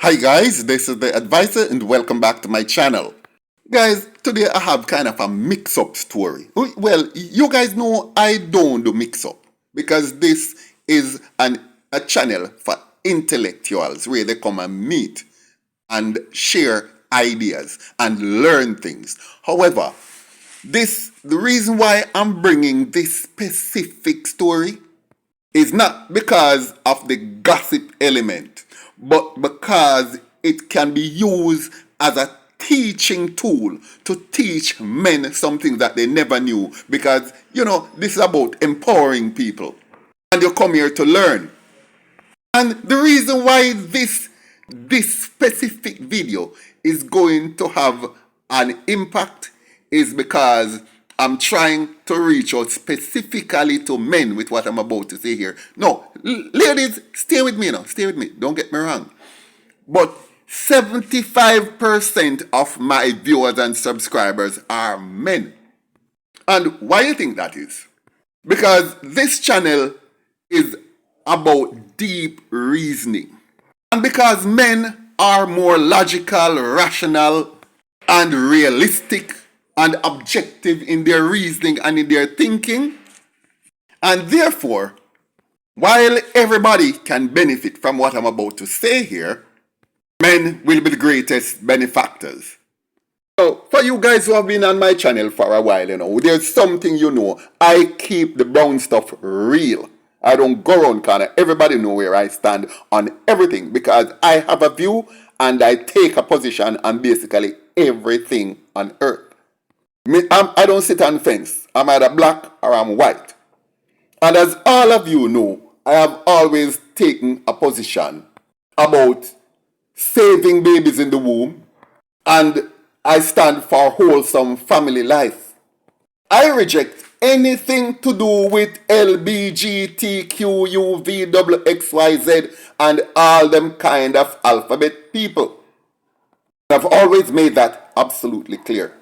Hi guys, this is the advisor and welcome back to my channel. Guys, today I have kind of a mix-up story. Well, you guys know I don't do mix-up because this is a channel for intellectuals where they come and meet and share ideas and learn things. However, the reason why I'm bringing this specific story is not because of the gossip element, but because it can be used as a teaching tool to teach men something that they never knew. Because, this is about empowering people. And you come here to learn. And the reason why this specific video is going to have an impact is because I'm trying to reach out specifically to men with what I'm about to say here. No, ladies, stay with me now. Stay with me. Don't get me wrong. But 75% of my viewers and subscribers are men. And why do you think that is? Because this channel is about deep reasoning. And because men are more logical, rational, and realistic and objective in their reasoning and in their thinking. And therefore, while everybody can benefit from what I'm about to say here, men will be the greatest benefactors. So, for you guys who have been on my channel for a while, there's something I keep the brown stuff real. I don't go around corner. Everybody know where I stand on everything because I have a view and I take a position on basically everything on earth. I don't sit on fence. I'm either black or I'm white. And as all of you know, I have always taken a position about saving babies in the womb, and I stand for wholesome family life. I reject anything to do with LBGTQUVXYZ and all them kind of alphabet people. I've always made that absolutely clear.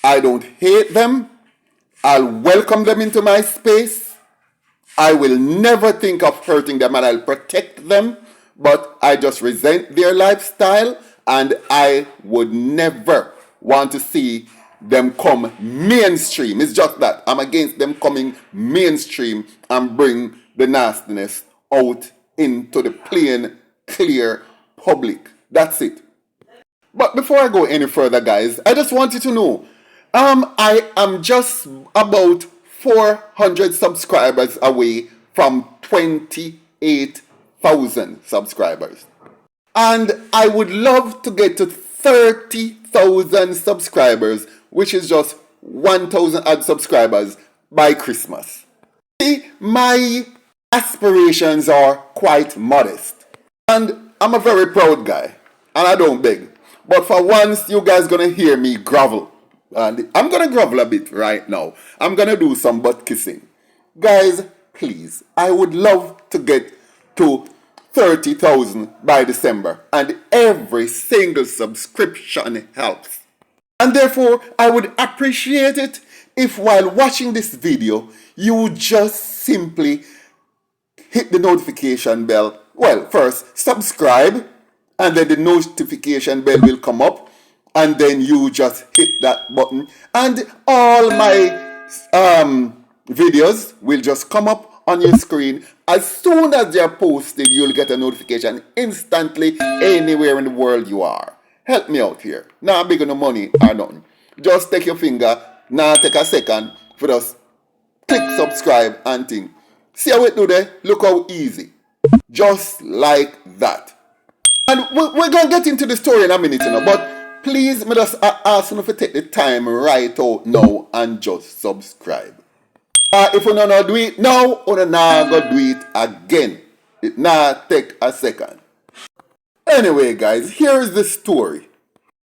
I don't hate them. I'll welcome them into my space. I will never think of hurting them and I'll protect them. But I just resent their lifestyle and I would never want to see them come mainstream. It's just that. I'm against them coming mainstream and bring the nastiness out into the plain, clear public. That's it. But before I go any further, guys, I just want you to know, I am just about 400 subscribers away from 28,000 subscribers. And I would love to get to 30,000 subscribers, which is just 1,000 odd subscribers by Christmas. See, my aspirations are quite modest. And I'm a very proud guy. And I don't beg. But for once, you guys gonna hear me grovel. And I'm gonna grovel a bit right now. I'm gonna do some butt kissing. Guys, please, I would love to get to 30,000 by December. And every single subscription helps. And therefore, I would appreciate it if while watching this video, you just simply hit the notification bell. Well, first, subscribe. And then the notification bell will come up. And then you just hit that button. And all my videos will just come up on your screen. As soon as they're posted, you'll get a notification instantly anywhere in the world you are. Help me out here. Not big no money or nothing. Just take your finger. Now take a second for us. Click subscribe and thing. See how it do there? Look how easy. Just like that. And we're going to get into the story in a minute, but please, me just ask you to take the time right out now and just subscribe. If you don't do it now, you not go do it again. It not take a second. Anyway, guys, here is the story.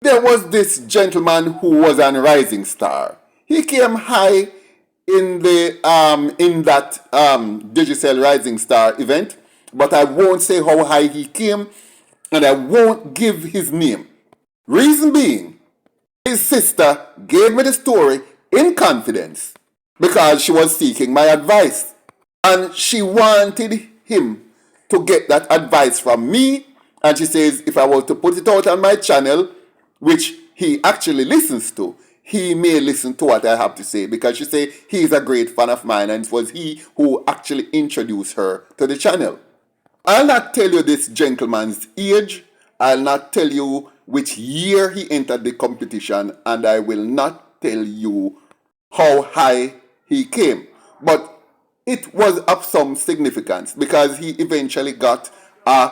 There was this gentleman who was a rising star. He came high in that Digicel Rising Star event, but I won't say how high he came. And I won't give his name. Reason being, his sister gave me the story in confidence because she was seeking my advice. And she wanted him to get that advice from me And she says, if I were to put it out on my channel, which he actually listens to, he may listen to what I have to say, because she says he's a great fan of mine and it was he who actually introduced her to the channel. I'll not tell you this gentleman's age. I'll not tell you which year he entered the competition, and I will not tell you how high he came. But it was of some significance because he eventually got a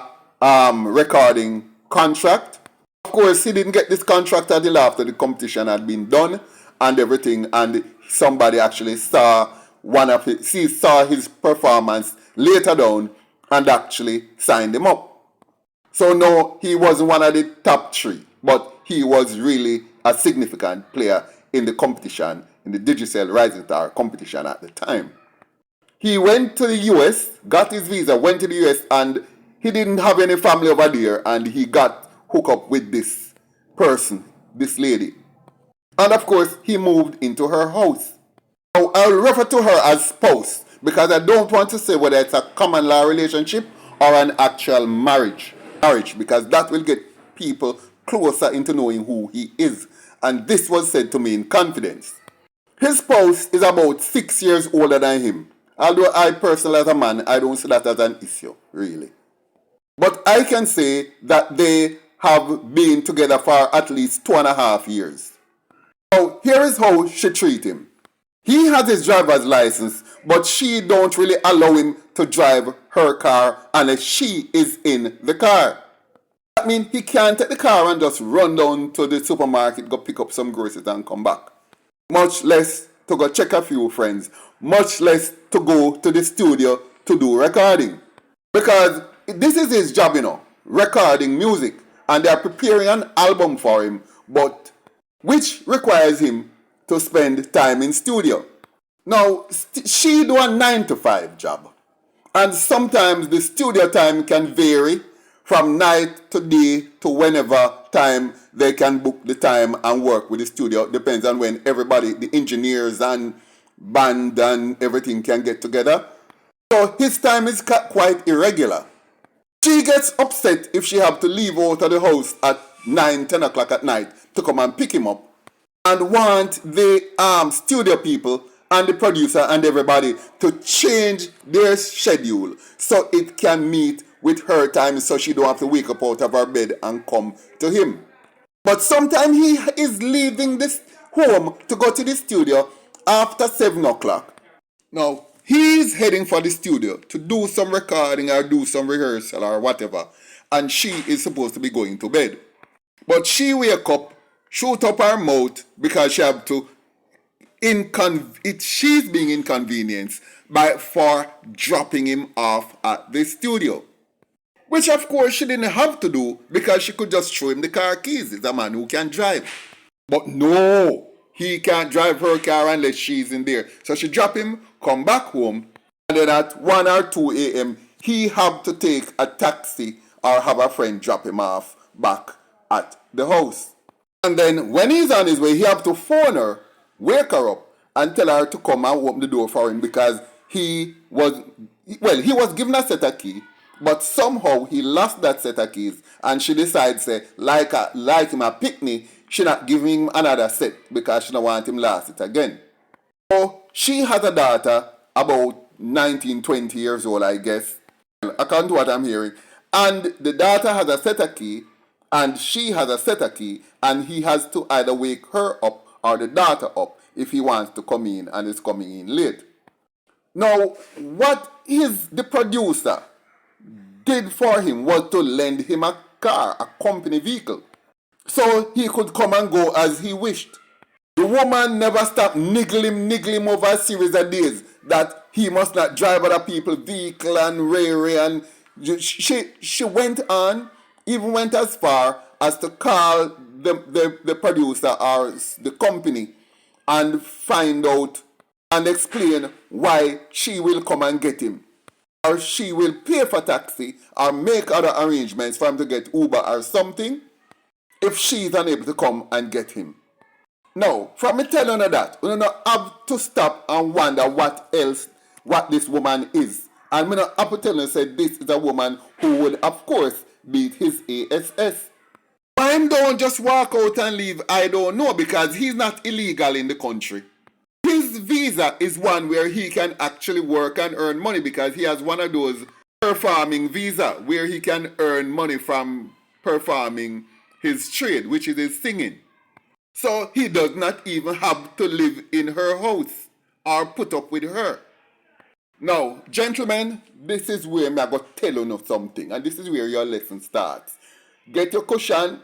recording contract. Of course, he didn't get this contract until after the competition had been done and everything, and somebody actually saw saw his performance later down and actually signed him up. So no, he wasn't one of the top three, but he was really a significant player in the competition, in the Digicel Rising Star competition at the time. He went to the US, got his visa, went to the US, and he didn't have any family over there, and he got hooked up with this person, this lady. And of course, he moved into her house. Now, I'll refer to her as spouse because I don't want to say whether it's a common law relationship or an actual marriage, because that will get people closer into knowing who he is. And this was said to me in confidence. His spouse is about 6 years older than him. Although I personally, as a man, I don't see that as an issue, really. But I can say that they have been together for at least 2.5 years. Now, here is how she treats him. He has his driver's license, but she don't really allow him to drive her car unless she is in the car. That means he can't take the car and just run down to the supermarket, go pick up some groceries and come back. Much less to go check a few friends. Much less to go to the studio to do recording. Because this is his job, recording music. And they are preparing an album for him, but which requires him to spend time in studio. Now, she do a 9-to-5 job. And sometimes the studio time can vary from night to day to whenever time they can book the time and work with the studio. Depends on when everybody, the engineers and band and everything can get together. So his time is quite irregular. She gets upset if she have to leave out of the house at 9-10 o'clock at night to come and pick him up and want the studio people and the producer and everybody to change their schedule so it can meet with her time so she don't have to wake up out of her bed and come to him. But sometimes he is leaving this home to go to the studio after 7 o'clock. Now, he's heading for the studio to do some recording or do some rehearsal or whatever, and she is supposed to be going to bed. But she wake up, shoot up her mouth because she have to she's being inconvenienced for dropping him off at the studio. Which of course she didn't have to do because she could just show him the car keys. He's a man who can drive. But no, he can't drive her car unless she's in there. So she drop him, come back home, and then at 1 or 2 a.m. he have to take a taxi or have a friend drop him off back at the house. And then when he's on his way, he have to phone her, wake her up, and tell her to come and open the door for him because he was given a set of keys, but somehow he lost that set of keys, and she decides, like him a picnic, she not giving him another set because she don't want him lost it again. So she has a daughter about 19, 20 years old, I guess, according to what I'm hearing, and the daughter has a set of key, and she has a set of key, and he has to either wake her up or the daughter up if he wants to come in and is coming in late. Now, what the producer did for him was to lend him a car, a company vehicle, so he could come and go as he wished. The woman never stopped niggling him over a series of days that he must not drive other people's vehicle and rare, and she went on, even went as far as to call the producer or the company and find out and explain why she will come and get him, or she will pay for taxi or make other arrangements for him to get Uber or something if she is unable to come and get him. Now, from me telling her that, we don't have to stop and wonder what this woman is. And me not have to tell her, say this is a woman who would, of course, beat his ASS. Why him don't just walk out and leave, I don't know, because he's not illegal in the country. His visa is one where he can actually work and earn money because he has one of those performing visa where he can earn money from performing his trade, which is his singing. So he does not even have to live in her house or put up with her. Now, gentlemen, this is where I'm going to tell you something, and this is where your lesson starts. Get your cushion,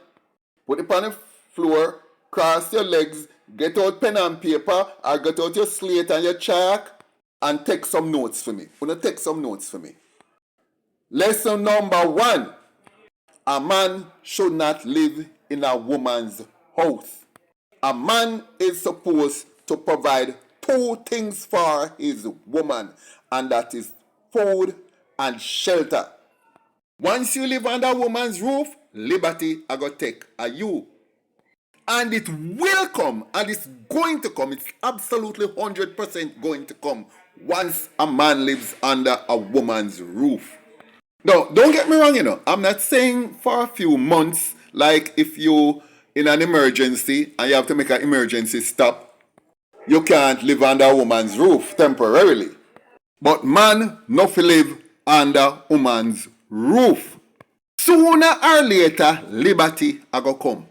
put it on the floor, cross your legs, get out pen and paper, or get out your slate and your chalk, and take some notes for me. Take some notes for me. Lesson number 1. A man should not live in a woman's house. A man is supposed to provide 2 things for his woman, and that is food and shelter. Once you live under a woman's roof, liberty are going to take a you. And it will come, and it's going to come. It's absolutely 100% going to come once a man lives under a woman's roof. Now, don't get me wrong, I'm not saying for a few months, like if you in an emergency and you have to make an emergency stop, you can't live under a woman's roof temporarily. But man, not to live under woman's roof. Sooner or later, liberty are going to come.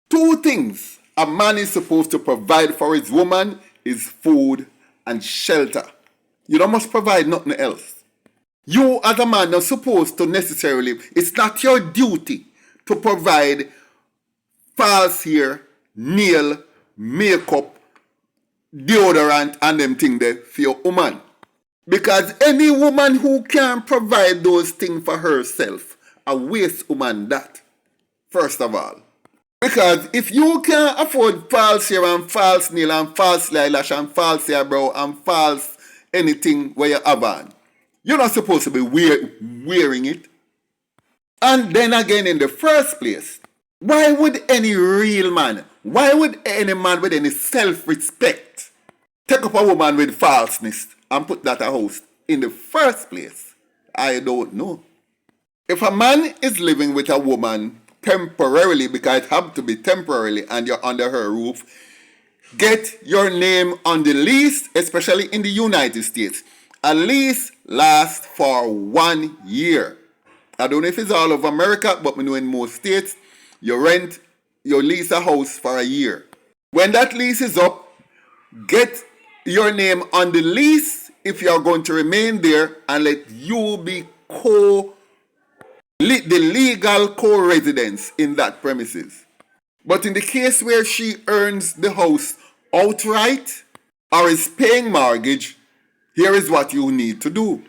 2 things a man is supposed to provide for his woman is food and shelter. You don't must provide nothing else. You as a man are supposed to necessarily, it's not your duty to provide false hair, nail, makeup, deodorant and them things there for your woman. Because any woman who can provide those things for herself, a waste woman that, first of all. Because if you can't afford false hair and false nail and false eyelash and false eyebrow and false anything where you have on, you're not supposed to be wearing it. And then again, in the first place, why would any real man, why would any man with any self-respect take up a woman with falseness and put that a house in the first place? I don't know. If a man is living with a woman temporarily, because it has to be temporarily and you're under her roof, get your name on the lease, especially in the United States. A lease lasts for 1 year. I don't know if it's all over America, but we know in most states, you lease a house for a year. When that lease is up, get your name on the lease if you are going to remain there, and let you be the legal co-residence in that premises. But in the case where she earns the house outright or is paying mortgage, here is what you need to do.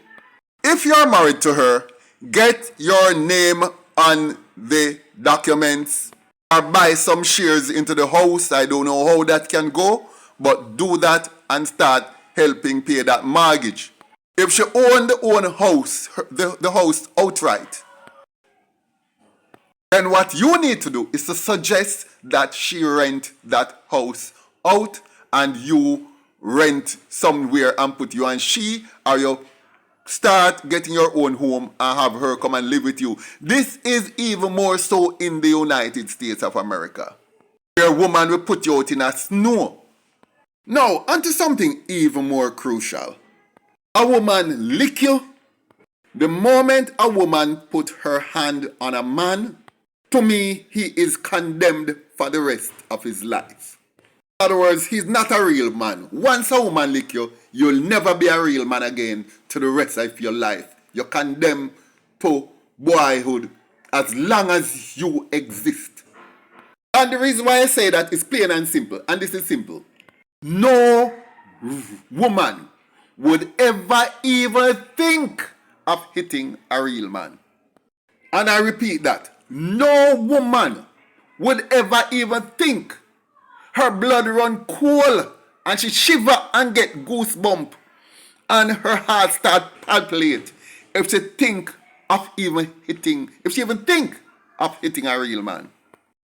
If you're married to her, get your name on the documents or buy some shares into the house. I don't know how that can go, but do that and start helping pay that mortgage. If she owned the own house, the house outright, then what you need to do is to suggest that she rent that house out and you rent somewhere and put you and she, or you start getting your own home and have her come and live with you. This is even more so in the United States of America, where a woman will put you out in a snow. Now, onto something even more crucial. A woman lick you. The moment a woman put her hand on a man, to me, he is condemned for the rest of his life. In other words, he's not a real man. Once a woman lick you, you'll never be a real man again to the rest of your life. You're condemned to boyhood as long as you exist. And the reason why I say that is plain and simple. And this is simple. No woman would ever even think of hitting a real man. And I repeat that. No woman would ever even think. Her blood run cold and she shiver and get goosebump and her heart start palpitate if she think of even hitting a real man.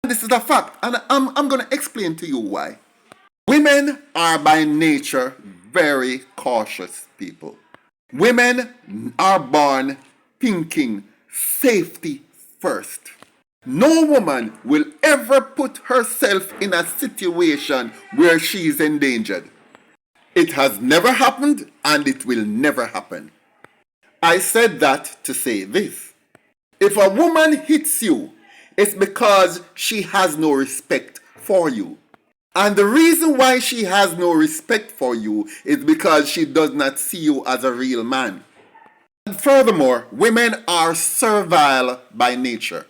And this is a fact, and I'm going to explain to you why. Women are by nature very cautious people. Women are born thinking safety first. No woman will ever put herself in a situation where she is endangered. It has never happened and it will never happen. I said that to say this. If a woman hits you, it's because she has no respect for you. And the reason why she has no respect for you is because she does not see you as a real man. And furthermore, women are servile by nature.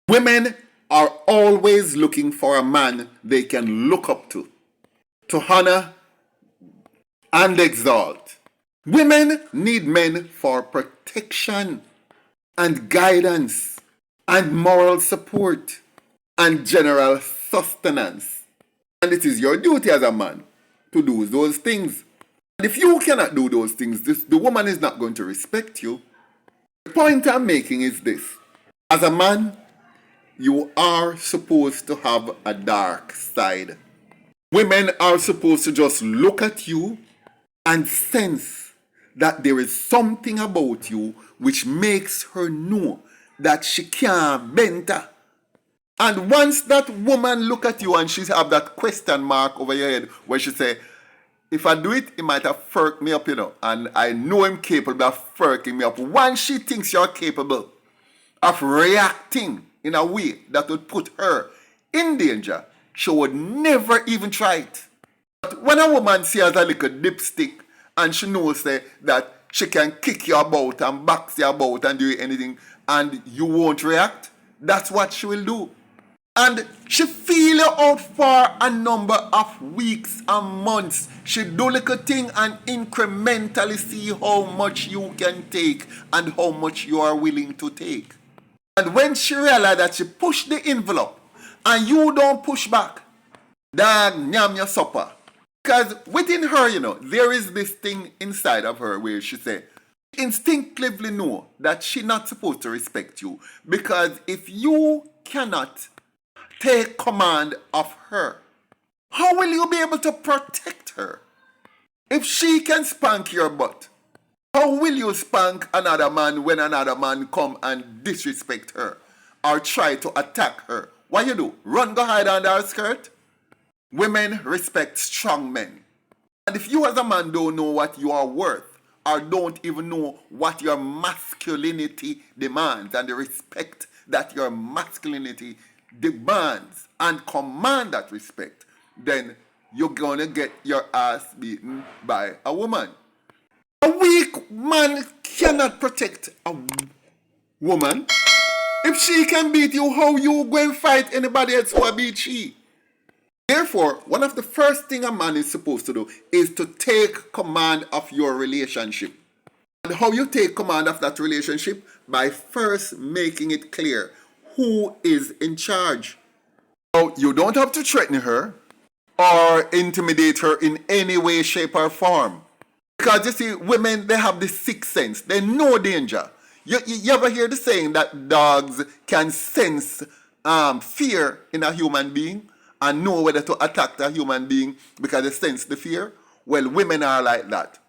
Women are always looking for a man they can look up to honor and exalt. Women need men for protection and guidance and moral support and general sustenance. And it is your duty as a man to do those things. And if you cannot do those things, the woman is not going to respect you. The point I'm making is this. As a man, you are supposed to have a dark side. Women are supposed to just look at you and sense that there is something about you which makes her know that she can't benter. And once that woman look at you and she have that question mark over your head where she say, if I do it, he might have furked me up, and I know him capable of furking me up. Once she thinks you're capable of reacting in a way that would put her in danger, she would never even try it. But when a woman sees a little dipstick and she knows that she can kick you about and box you about and do anything and you won't react, that's what she will do. And she feel you out for a number of weeks and months. She do little thing and incrementally see how much you can take and how much you are willing to take. And when she realized that she pushed the envelope and you don't push back, dog, nyam your supper. Because within her, there is this thing inside of her where she say, instinctively know that she's not supposed to respect you. Because if you cannot take command of her, how will you be able to protect her? If she can spank your butt, how will you spank another man when another man come and disrespect her or try to attack her? What you do? Run, go hide under her skirt? Women respect strong men. And if you as a man don't know what you are worth or don't even know what your masculinity demands and the respect that your masculinity demands and command that respect, then you're gonna get your ass beaten by a woman. A weak man cannot protect a woman. If she can beat you, how you go and fight anybody else who beat she? Therefore, one of the first thing a man is supposed to do is to take command of your relationship. And how you take command of that relationship? By first making it clear who is in charge. Now, you don't have to threaten her or intimidate her in any way, shape, or form. Because you see, women, they have this sixth sense. They know danger. You ever hear the saying that dogs can sense fear in a human being and know whether to attack a human being because they sense the fear? Well, women are like that.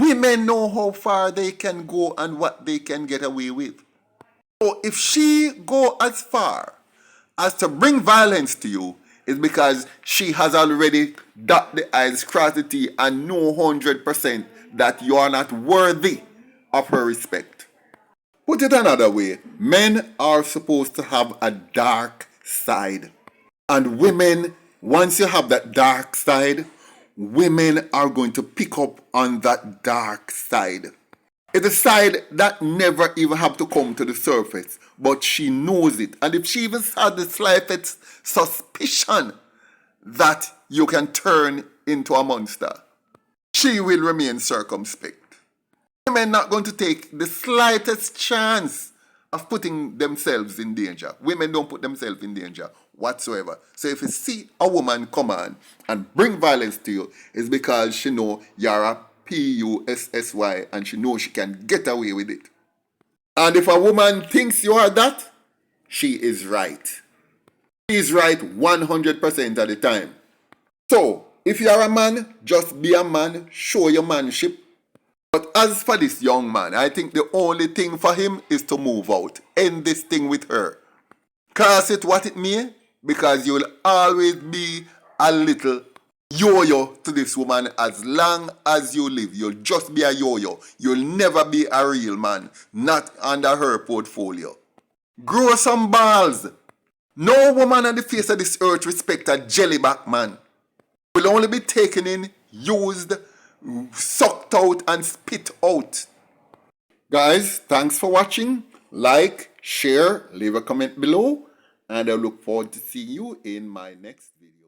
Women know how far they can go and what they can get away with. So if she go as far as to bring violence to you, it's because she has already dot the I's, crossed the T, and know 100% that you are not worthy of her respect. Put it another way, men are supposed to have a dark side. And women, once you have that dark side, women are going to pick up on that dark side. It's a side that never even have to come to the surface, but she knows it. And if she even has the slightest suspicion that you can turn into a monster, she will remain circumspect. Women not going to take the slightest chance of putting themselves in danger. Women don't put themselves in danger whatsoever. So if you see a woman come on and bring violence to you, it's because she know you're a PUSSY and she knows she can get away with it. And if a woman thinks you are that, she is right. She is right 100% of the time. So, if you are a man, just be a man, show your manship, But as for this young man, I think the only thing for him is to move out. End this thing with her. Curse it what it may, because you'll always be a little yo-yo to this woman as long as you live. You'll just be a yo-yo. You'll never be a real man, not under her portfolio. Grow some balls. No woman on the face of this earth respect a jellyback man. Will only be taken in, used, sucked out and spit out. Guys, thanks for watching. Like, share, leave a comment below, and I look forward to seeing you in my next video.